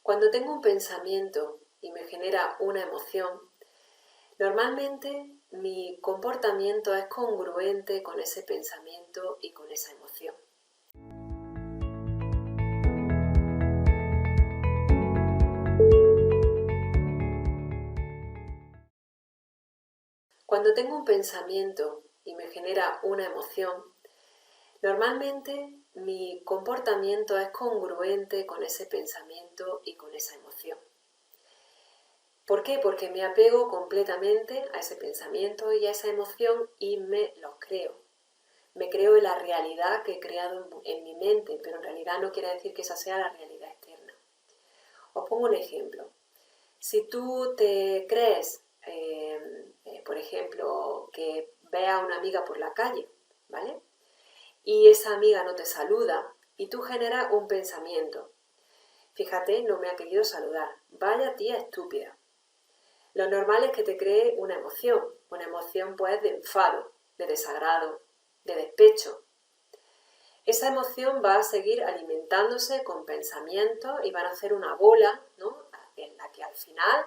Cuando tengo un pensamiento y me genera una emoción, normalmente mi comportamiento es congruente con ese pensamiento y con esa emoción. Cuando tengo un pensamiento y me genera una emoción, normalmente mi comportamiento es congruente con ese pensamiento y con esa emoción. ¿Por qué? Porque me apego completamente a ese pensamiento y a esa emoción y me los creo. Me creo en la realidad que he creado en mi mente, pero en realidad no quiere decir que esa sea la realidad externa. Os pongo un ejemplo. Si tú te crees, por ejemplo, que ves a una amiga por la calle, ¿vale? Y esa amiga no te saluda y tú generas un pensamiento. Fíjate, no me ha querido saludar. Vaya tía estúpida. Lo normal es que te cree una emoción pues de enfado, de desagrado, de despecho. Esa emoción va a seguir alimentándose con pensamientos y van a hacer una bola, ¿no? En la que al final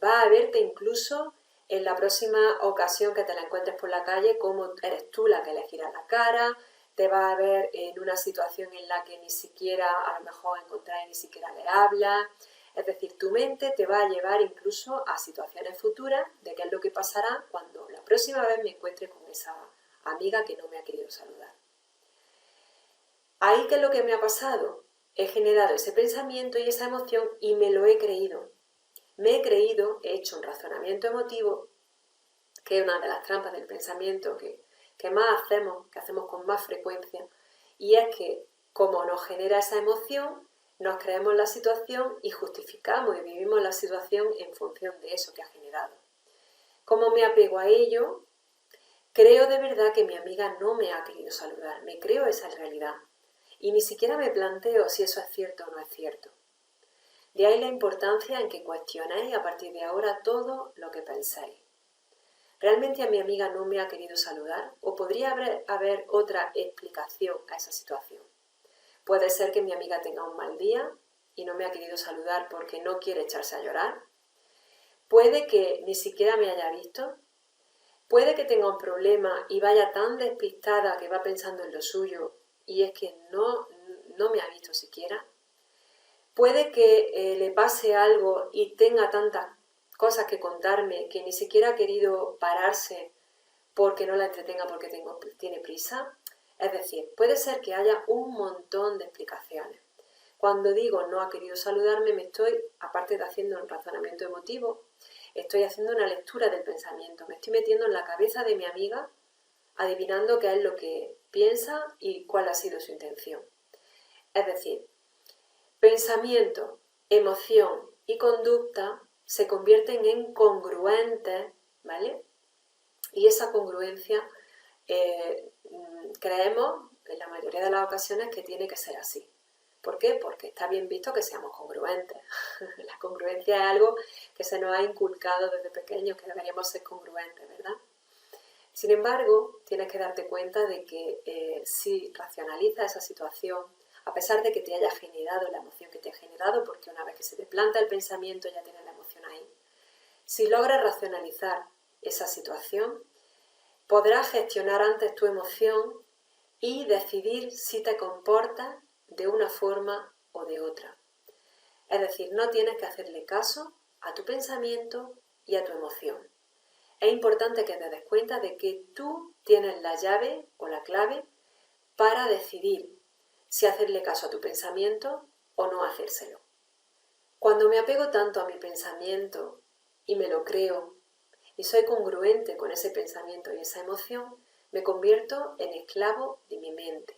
va a verte incluso en la próxima ocasión que te la encuentres por la calle como eres tú la que le gira la cara, te va a ver en una situación en la que ni siquiera a lo mejor encontráis ni siquiera le habla. Es decir, tu mente te va a llevar incluso a situaciones futuras de qué es lo que pasará cuando la próxima vez me encuentre con esa amiga que no me ha querido saludar. Ahí, ¿qué es lo que me ha pasado? He generado ese pensamiento y esa emoción y me lo he creído. Me he creído, he hecho un razonamiento emotivo, que es una de las trampas del pensamiento que más hacemos, que hacemos con más frecuencia, y es que como nos genera esa emoción, nos creemos la situación y justificamos y vivimos la situación en función de eso que ha generado. Como me apego a ello, creo de verdad que mi amiga no me ha querido saludar, me creo esa realidad y ni siquiera me planteo si eso es cierto o no es cierto. De ahí la importancia en que cuestionéis a partir de ahora todo lo que penséis. ¿Realmente a mi amiga no me ha querido saludar? ¿O podría haber otra explicación a esa situación? Puede ser que mi amiga tenga un mal día y no me ha querido saludar porque no quiere echarse a llorar. Puede que ni siquiera me haya visto. Puede que tenga un problema y vaya tan despistada que va pensando en lo suyo y es que no me ha visto siquiera. Puede que le pase algo y tenga tantas cosas que contarme que ni siquiera ha querido pararse porque no la entretenga porque tiene prisa. Es decir, puede ser que haya un montón de explicaciones. Cuando digo no ha querido saludarme, me estoy, aparte de haciendo un razonamiento emotivo, estoy haciendo una lectura del pensamiento. Me estoy metiendo en la cabeza de mi amiga, adivinando qué es lo que piensa y cuál ha sido su intención. Es decir, pensamiento, emoción y conducta se convierten en congruentes, ¿vale? Y esa congruencia creemos en la mayoría de las ocasiones que tiene que ser así. ¿Por qué? Porque está bien visto que seamos congruentes. La congruencia es algo que se nos ha inculcado desde pequeños, que deberíamos ser congruentes, ¿verdad? Sin embargo, tienes que darte cuenta de que si racionalizas esa situación, a pesar de que te haya generado la emoción que te ha generado, porque una vez que se te planta el pensamiento ya tienes la emoción ahí, si logras racionalizar esa situación, podrás gestionar antes tu emoción y decidir si te comportas de una forma o de otra. Es decir, no tienes que hacerle caso a tu pensamiento y a tu emoción. Es importante que te des cuenta de que tú tienes la llave o la clave para decidir si hacerle caso a tu pensamiento o no hacérselo. Cuando me apego tanto a mi pensamiento y me lo creo y soy congruente con ese pensamiento y esa emoción, me convierto en esclavo de mi mente.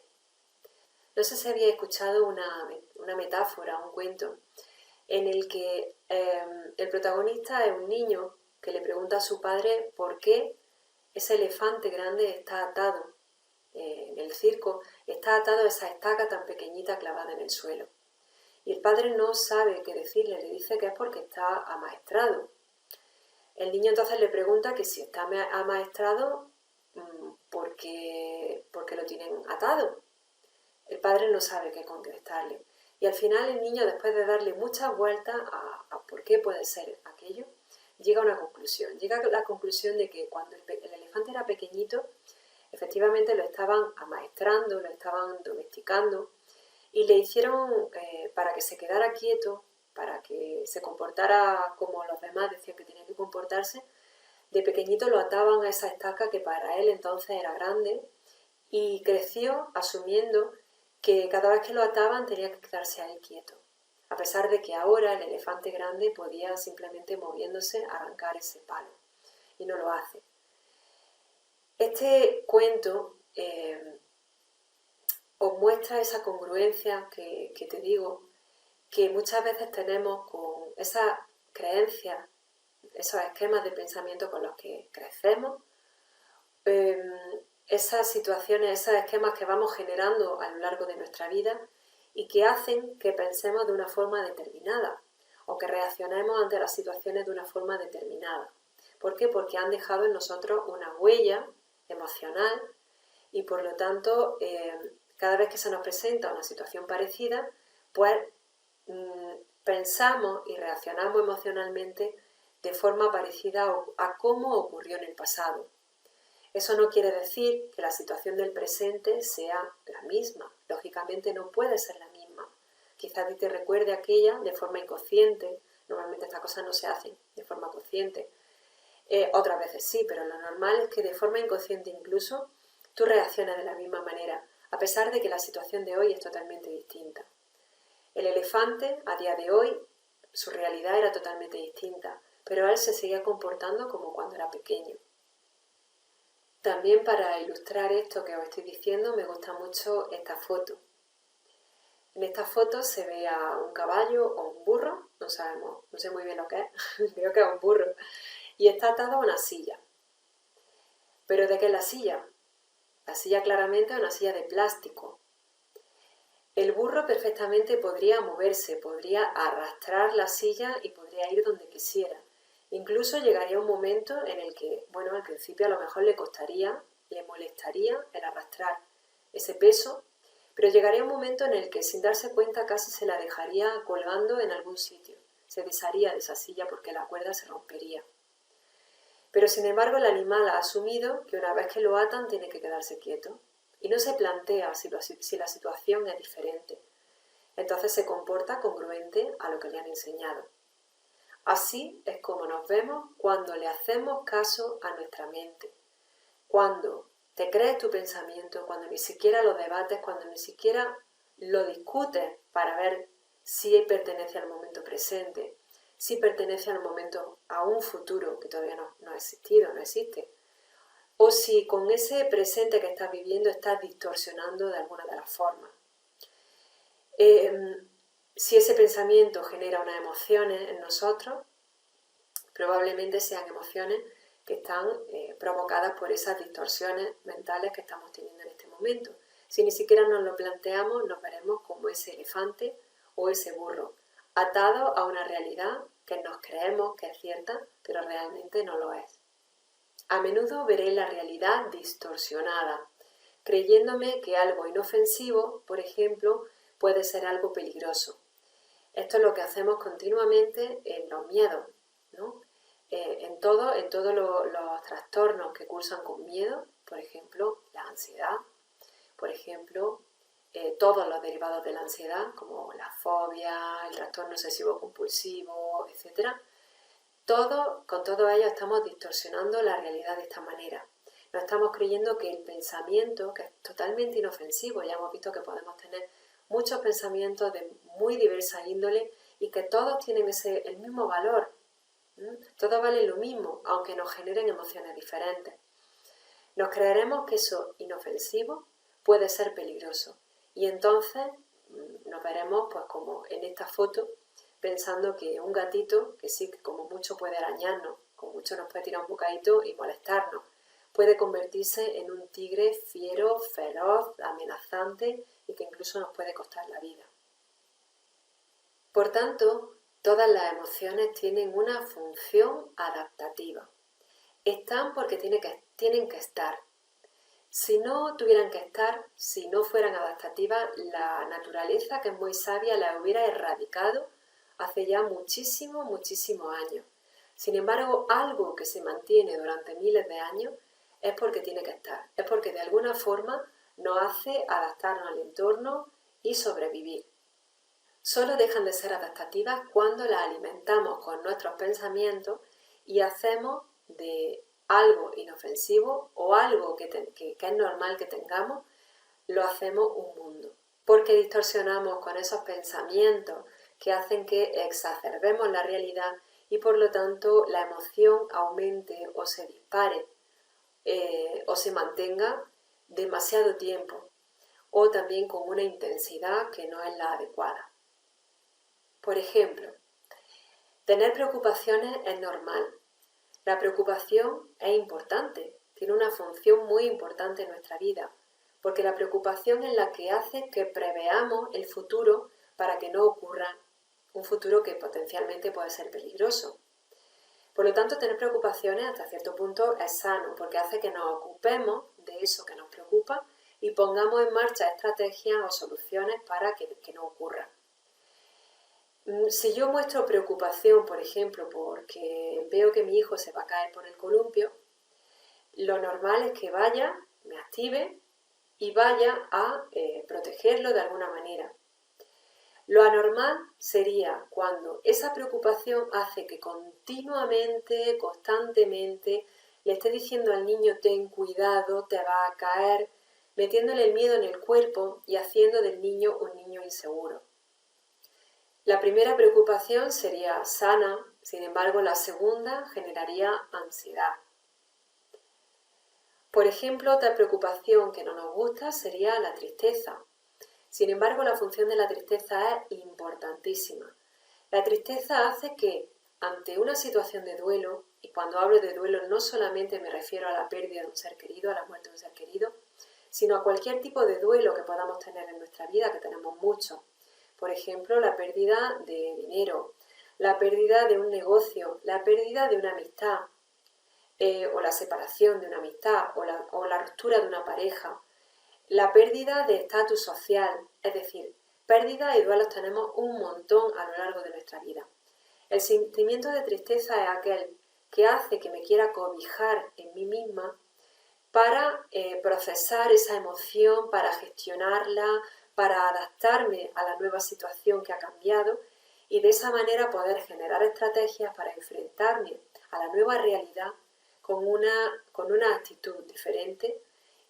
No sé si había escuchado una metáfora, un cuento, en el que el protagonista es un niño que le pregunta a su padre por qué ese elefante grande está atado en el circo, está atado a esa estaca tan pequeñita clavada en el suelo. Y el padre no sabe qué decirle, le dice que es porque está amaestrado. El niño entonces le pregunta que si está amaestrado, porque lo tienen atado. El padre no sabe qué contestarle. Y al final el niño, después de darle muchas vueltas a por qué puede ser aquello, llega a una conclusión. Llega a la conclusión de que cuando el elefante era pequeñito, efectivamente lo estaban amaestrando, lo estaban domesticando y le hicieron, para que se quedara quieto, para que se comportara como los demás decían que tenía que comportarse, de pequeñito lo ataban a esa estaca que para él entonces era grande y creció asumiendo que cada vez que lo ataban tenía que quedarse ahí quieto, a pesar de que ahora el elefante grande podía simplemente moviéndose arrancar ese palo y no lo hace. Este cuento os muestra esa congruencia que te digo, que muchas veces tenemos con esas creencias, esos esquemas de pensamiento con los que crecemos, esas situaciones, esos esquemas que vamos generando a lo largo de nuestra vida y que hacen que pensemos de una forma determinada o que reaccionemos ante las situaciones de una forma determinada. ¿Por qué? Porque han dejado en nosotros una huella emocional y por lo tanto cada vez que se nos presenta una situación parecida, pues pensamos y reaccionamos emocionalmente de forma parecida a cómo ocurrió en el pasado. Eso no quiere decir que la situación del presente sea la misma. Lógicamente no puede ser la misma. Quizás te recuerde aquella de forma inconsciente. Normalmente estas cosas no se hacen de forma consciente. Otras veces sí, pero lo normal es que de forma inconsciente incluso tú reaccionas de la misma manera, a pesar de que la situación de hoy es totalmente distinta. El elefante, a día de hoy, su realidad era totalmente distinta, pero él se seguía comportando como cuando era pequeño. También para ilustrar esto que os estoy diciendo, me gusta mucho esta foto. En esta foto se ve a un caballo o un burro, no sabemos, no sé muy bien lo que es, creo que es un burro, y está atado a una silla. ¿Pero de qué es la silla? La silla claramente es una silla de plástico. El burro perfectamente podría moverse, podría arrastrar la silla y podría ir donde quisiera. Incluso llegaría un momento en el que, bueno, al principio a lo mejor le costaría, le molestaría el arrastrar ese peso, pero llegaría un momento en el que sin darse cuenta casi se la dejaría colgando en algún sitio. Se desharía de esa silla porque la cuerda se rompería. Pero sin embargo el animal ha asumido que una vez que lo atan tiene que quedarse quieto y no se plantea si la situación es diferente. Entonces se comporta congruente a lo que le han enseñado. Así es como nos vemos cuando le hacemos caso a nuestra mente. Cuando te crees tu pensamiento, cuando ni siquiera lo debates, cuando ni siquiera lo discutes para ver si pertenece al momento presente, si pertenece al momento, a un futuro que todavía no ha existido, no existe, o si con ese presente que estás viviendo estás distorsionando de alguna de las formas. Si ese pensamiento genera unas emociones en nosotros, probablemente sean emociones que están provocadas por esas distorsiones mentales que estamos teniendo en este momento. Si ni siquiera nos lo planteamos, nos veremos como ese elefante o ese burro, atados a una realidad que nos creemos que es cierta, pero realmente no lo es. A menudo veré la realidad distorsionada, creyéndome que algo inofensivo, por ejemplo, puede ser algo peligroso. Esto es lo que hacemos continuamente en los miedos, ¿no? En todos los trastornos que cursan con miedo, por ejemplo, la ansiedad, por ejemplo, todos los derivados de la ansiedad, como la fobia, el trastorno obsesivo compulsivo, etc. Con todo ello estamos distorsionando la realidad de esta manera. Nos estamos creyendo que el pensamiento, que es totalmente inofensivo, ya hemos visto que podemos tener muchos pensamientos de muy diversa índole y que todos tienen el mismo valor. Todos valen lo mismo, aunque nos generen emociones diferentes. Nos creeremos que eso inofensivo puede ser peligroso y entonces nos veremos pues como en esta foto pensando que un gatito, que sí, que como mucho puede arañarnos, como mucho nos puede tirar un bocadito y molestarnos, puede convertirse en un tigre fiero, feroz, amenazante y que incluso nos puede costar la vida. Por tanto, todas las emociones tienen una función adaptativa. Están porque tienen que estar. Si no tuvieran que estar, si no fueran adaptativas, la naturaleza, que es muy sabia, la hubiera erradicado hace ya muchísimos años. Sin embargo, algo que se mantiene durante miles de años es porque tiene que estar, es porque de alguna forma nos hace adaptarnos al entorno y sobrevivir. Solo dejan de ser adaptativas cuando las alimentamos con nuestros pensamientos y hacemos de algo inofensivo o algo que es normal que tengamos, lo hacemos un mundo. Porque distorsionamos con esos pensamientos que hacen que exacerbemos la realidad y por lo tanto la emoción aumente o se dispare o se mantenga demasiado tiempo o también con una intensidad que no es la adecuada. Por ejemplo, tener preocupaciones es normal. La preocupación es importante, tiene una función muy importante en nuestra vida, porque la preocupación es la que hace que preveamos el futuro para que no ocurra un futuro que potencialmente puede ser peligroso. Por lo tanto, tener preocupaciones hasta cierto punto es sano, porque hace que nos ocupemos de eso que nos preocupa y pongamos en marcha estrategias o soluciones para que no ocurra. Si yo muestro preocupación, por ejemplo, porque veo que mi hijo se va a caer por el columpio, lo normal es que vaya, me active y vaya a protegerlo de alguna manera. Lo anormal sería cuando esa preocupación hace que continuamente, constantemente, le esté diciendo al niño ten cuidado, te va a caer, metiéndole el miedo en el cuerpo y haciendo del niño un niño inseguro. La primera preocupación sería sana, sin embargo la segunda generaría ansiedad. Por ejemplo, otra preocupación que no nos gusta sería la tristeza. Sin embargo, la función de la tristeza es importantísima. La tristeza hace que, ante una situación de duelo, y cuando hablo de duelo no solamente me refiero a la pérdida de un ser querido, a la muerte de un ser querido, sino a cualquier tipo de duelo que podamos tener en nuestra vida, que tenemos muchos. Por ejemplo, la pérdida de dinero, la pérdida de un negocio, la pérdida de una amistad, o la separación de una amistad, o la ruptura de una pareja, la pérdida de estatus social, es decir, pérdidas y duelos tenemos un montón a lo largo de nuestra vida. El sentimiento de tristeza es aquel que hace que me quiera cobijar en mí misma para procesar esa emoción, para gestionarla, para adaptarme a la nueva situación que ha cambiado y de esa manera poder generar estrategias para enfrentarme a la nueva realidad con una actitud diferente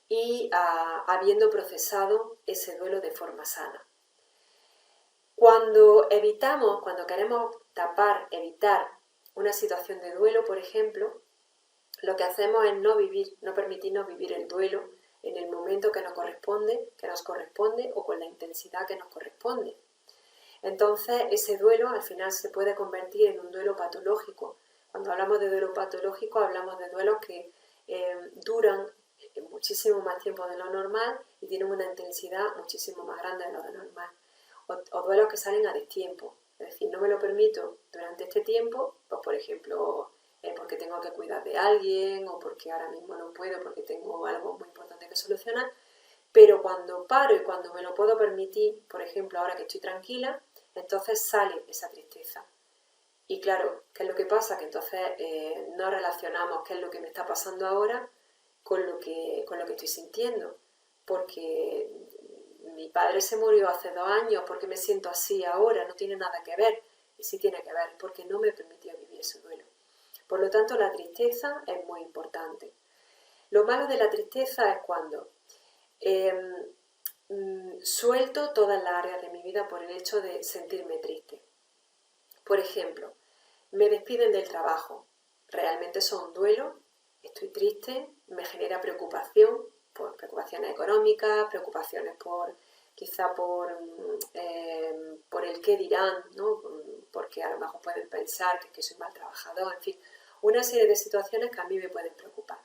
y habiendo procesado ese duelo de forma sana. Cuando queremos evitar una situación de duelo, por ejemplo, lo que hacemos es no permitirnos vivir el duelo en el momento que nos corresponde o con la intensidad que nos corresponde. Entonces, ese duelo al final se puede convertir en un duelo patológico. Cuando hablamos de duelo patológico, hablamos de duelos que duran muchísimo más tiempo de lo normal y tienen una intensidad muchísimo más grande de lo normal. O duelos que salen a destiempo. Es decir, no me lo permito durante este tiempo, pues por ejemplo, porque tengo que cuidar de alguien o porque ahora mismo no puedo porque tengo algo muy importante que solucionar, pero cuando paro y cuando me lo puedo permitir, por ejemplo, ahora que estoy tranquila, entonces sale esa tristeza. Y claro, ¿qué es lo que pasa? Que entonces no relacionamos qué es lo que me está pasando ahora con lo que estoy sintiendo. Porque mi padre se murió hace 2 años, porque me siento así ahora, no tiene nada que ver. Y sí tiene que ver, porque no me permitió vivir ese duelo. Por lo tanto, la tristeza es muy importante. Lo malo de la tristeza es cuando suelto todas las áreas de mi vida por el hecho de sentirme triste. Por ejemplo, me despiden del trabajo. Realmente eso es un duelo, estoy triste, me genera preocupación, por preocupaciones económicas, preocupaciones quizá por el qué dirán, ¿no? Porque a lo mejor pueden pensar que soy mal trabajador, en fin, una serie de situaciones que a mí me pueden preocupar.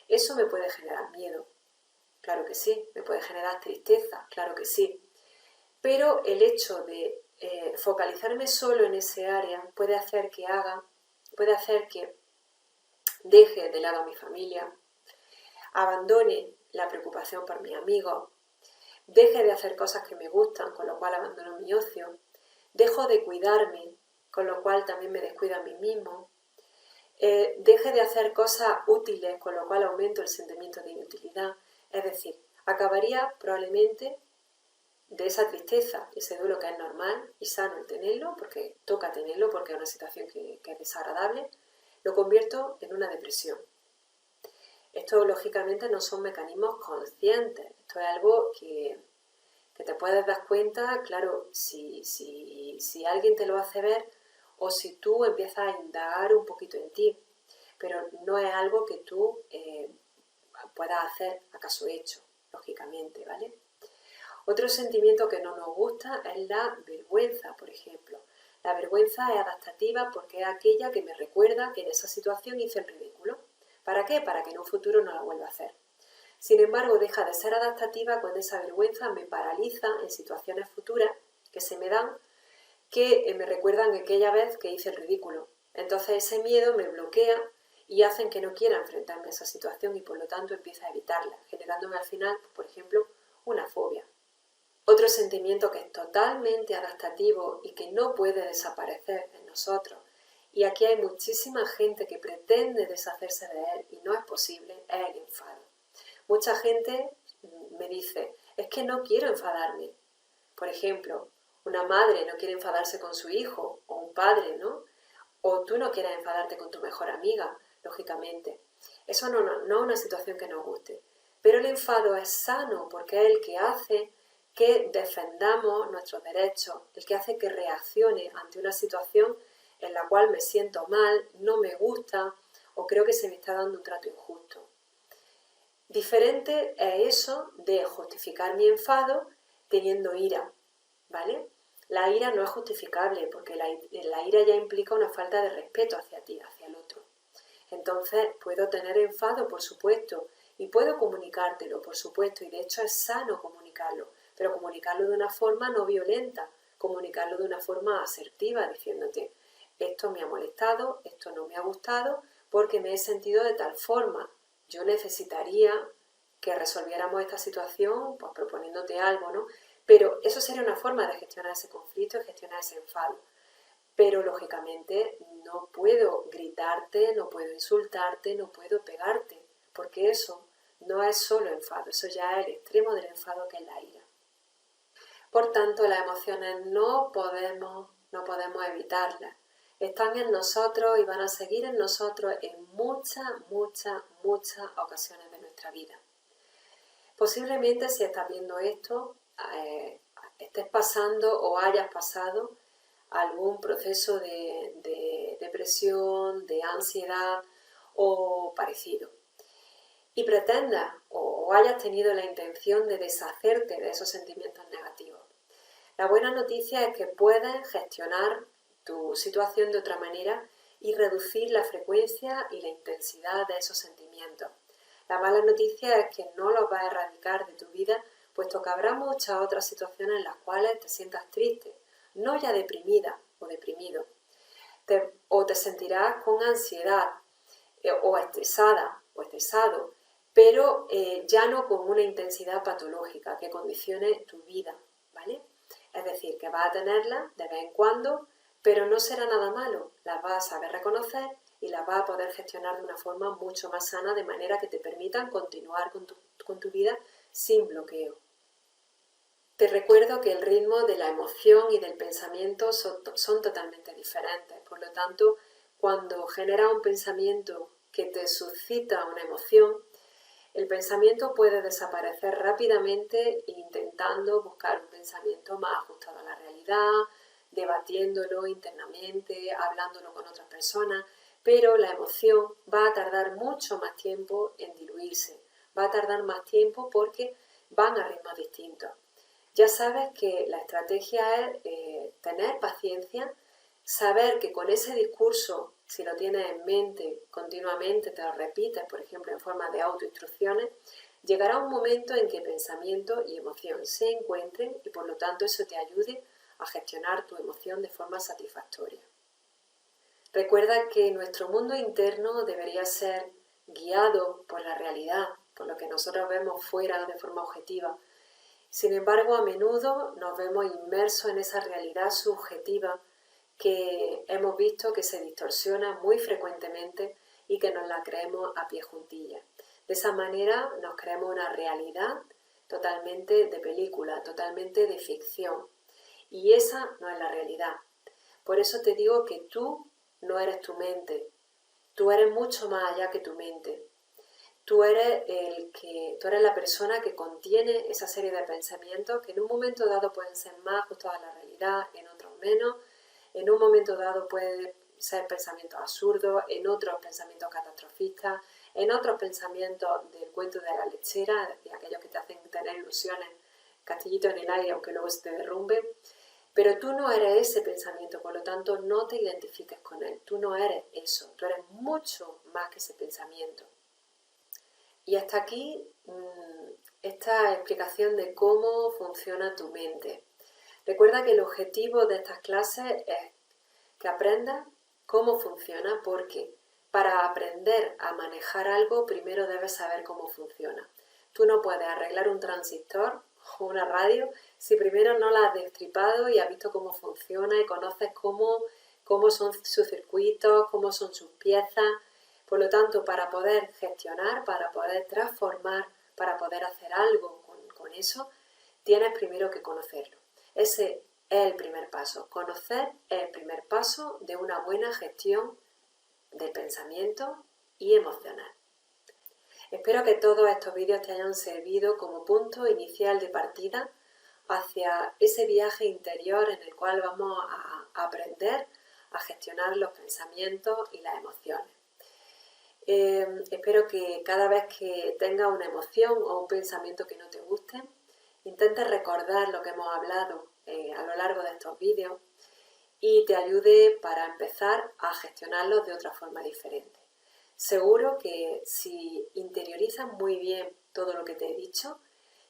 Eso me puede generar miedo, claro que sí, me puede generar tristeza, claro que sí, pero el hecho de focalizarme solo en ese área puede hacer que deje de lado a mi familia, abandone la preocupación por mis amigos, deje de hacer cosas que me gustan, con lo cual abandono mi ocio, dejo de cuidarme, con lo cual también me descuido a mí mismo, deje de hacer cosas útiles, con lo cual aumento el sentimiento de inutilidad. Es decir, acabaría probablemente de esa tristeza, ese duelo que es normal y sano el tenerlo, porque toca tenerlo, porque es una situación que es desagradable, lo convierto en una depresión. Esto lógicamente no son mecanismos conscientes, esto es algo que te puedes dar cuenta, claro, si alguien te lo hace ver o si tú empiezas a indagar un poquito en ti, pero no es algo que tú puedas hacer acaso hecho, lógicamente, ¿vale? Otro sentimiento que no nos gusta es la vergüenza, por ejemplo. La vergüenza es adaptativa porque es aquella que me recuerda que en esa situación hice el ridículo. ¿Para qué? Para que en un futuro no la vuelva a hacer. Sin embargo, deja de ser adaptativa cuando esa vergüenza me paraliza en situaciones futuras que se me dan, que me recuerdan aquella vez que hice el ridículo. Entonces ese miedo me bloquea y hacen que no quiera enfrentarme a esa situación y por lo tanto empieza a evitarla, generándome al final, por ejemplo, una fobia. Otro sentimiento que es totalmente adaptativo y que no puede desaparecer en nosotros, y aquí hay muchísima gente que pretende deshacerse de él y no es posible, es el enfado. Mucha gente me dice, es que no quiero enfadarme. Por ejemplo, una madre no quiere enfadarse con su hijo, o un padre, ¿no? O tú no quieres enfadarte con tu mejor amiga, lógicamente. Eso no es una situación que nos guste. Pero el enfado es sano porque es el que hace que defendamos nuestros derechos, el que hace que reaccione ante una situación en la cual me siento mal, no me gusta o creo que se me está dando un trato injusto. Diferente es eso de justificar mi enfado teniendo ira, ¿vale? La ira no es justificable porque la ira ya implica una falta de respeto hacia ti, hacia el otro. Entonces puedo tener enfado, por supuesto, y puedo comunicártelo, por supuesto, y de hecho es sano comunicarlo, pero comunicarlo de una forma no violenta, comunicarlo de una forma asertiva, diciéndote, esto me ha molestado, esto no me ha gustado, porque me he sentido de tal forma. Yo necesitaría que resolviéramos esta situación, pues proponiéndote algo, ¿no? Pero eso sería una forma de gestionar ese conflicto y gestionar ese enfado. Pero lógicamente no puedo gritarte, no puedo insultarte, no puedo pegarte, porque eso no es solo enfado, eso ya es el extremo del enfado que es la ira. Por tanto, las emociones no podemos evitarlas. Están en nosotros y van a seguir en nosotros en muchas ocasiones de nuestra vida. Posiblemente si estás viendo esto, estés pasando o hayas pasado algún proceso de depresión, de ansiedad o parecido. Y pretendas o hayas tenido la intención de deshacerte de esos sentimientos negativos. La buena noticia es que puedes gestionar tu situación de otra manera y reducir la frecuencia y la intensidad de esos sentimientos. La mala noticia es que no los vas a erradicar de tu vida, puesto que habrá muchas otras situaciones en las cuales te sientas triste, no ya deprimida o deprimido, o te sentirás con ansiedad o estresada o estresado, pero ya no con una intensidad patológica que condicione tu vida, ¿vale? Es decir, que vas a tenerla de vez en cuando, pero no será nada malo, las vas a saber reconocer y las vas a poder gestionar de una forma mucho más sana, de manera que te permitan continuar con tu vida sin bloqueo. Te recuerdo que el ritmo de la emoción y del pensamiento son totalmente diferentes, por lo tanto, cuando genera un pensamiento que te suscita una emoción, el pensamiento puede desaparecer rápidamente intentando buscar un pensamiento más ajustado a la realidad, debatiéndolo internamente, hablándolo con otras personas, pero la emoción va a tardar mucho más tiempo en diluirse, va a tardar más tiempo porque van a ritmos distintos. Ya sabes que la estrategia es tener paciencia, saber que con ese discurso, si lo tienes en mente continuamente, te lo repites, por ejemplo, en forma de autoinstrucciones, llegará un momento en que pensamiento y emoción se encuentren y por lo tanto eso te ayude a gestionar tu emoción de forma satisfactoria. Recuerda que nuestro mundo interno debería ser guiado por la realidad, por lo que nosotros vemos fuera de forma objetiva. Sin embargo, a menudo nos vemos inmersos en esa realidad subjetiva que hemos visto que se distorsiona muy frecuentemente y que nos la creemos a pie juntillas. De esa manera nos creemos una realidad totalmente de película, totalmente de ficción. Y esa no es la realidad. Por eso te digo que tú no eres tu mente, tú eres mucho más allá que tu mente. Tú eres la persona que contiene esa serie de pensamientos que en un momento dado pueden ser más ajustados a la realidad, en otros menos. En un momento dado pueden ser pensamientos absurdos, en otros pensamientos catastrofistas, en otros pensamientos del cuento de la lechera, de aquellos que te hacen tener ilusiones, castillitos en el aire, aunque luego se te derrumbe. Pero tú no eres ese pensamiento, por lo tanto no te identifiques con él. Tú no eres eso, tú eres mucho más que ese pensamiento. Y hasta aquí esta explicación de cómo funciona tu mente. Recuerda que el objetivo de estas clases es que aprendas cómo funciona, porque para aprender a manejar algo primero debes saber cómo funciona. Tú no puedes arreglar un transistor o una radio si primero no la has destripado y has visto cómo funciona y conoces cómo son sus circuitos, cómo son sus piezas. Por lo tanto, para poder gestionar, para poder transformar, para poder hacer algo con eso, tienes primero que conocerlo. Ese es el primer paso. Conocer es el primer paso de una buena gestión del pensamiento y emocional. Espero que todos estos vídeos te hayan servido como punto inicial de partida hacia ese viaje interior en el cual vamos a aprender a gestionar los pensamientos y las emociones. Espero que cada vez que tengas una emoción o un pensamiento que no te guste, intentes recordar lo que hemos hablado a lo largo de estos vídeos y te ayude para empezar a gestionarlos de otra forma diferente. Seguro que si interiorizas muy bien todo lo que te he dicho,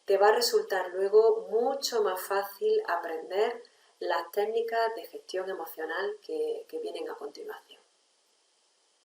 te va a resultar luego mucho más fácil aprender las técnicas de gestión emocional que vienen a continuación.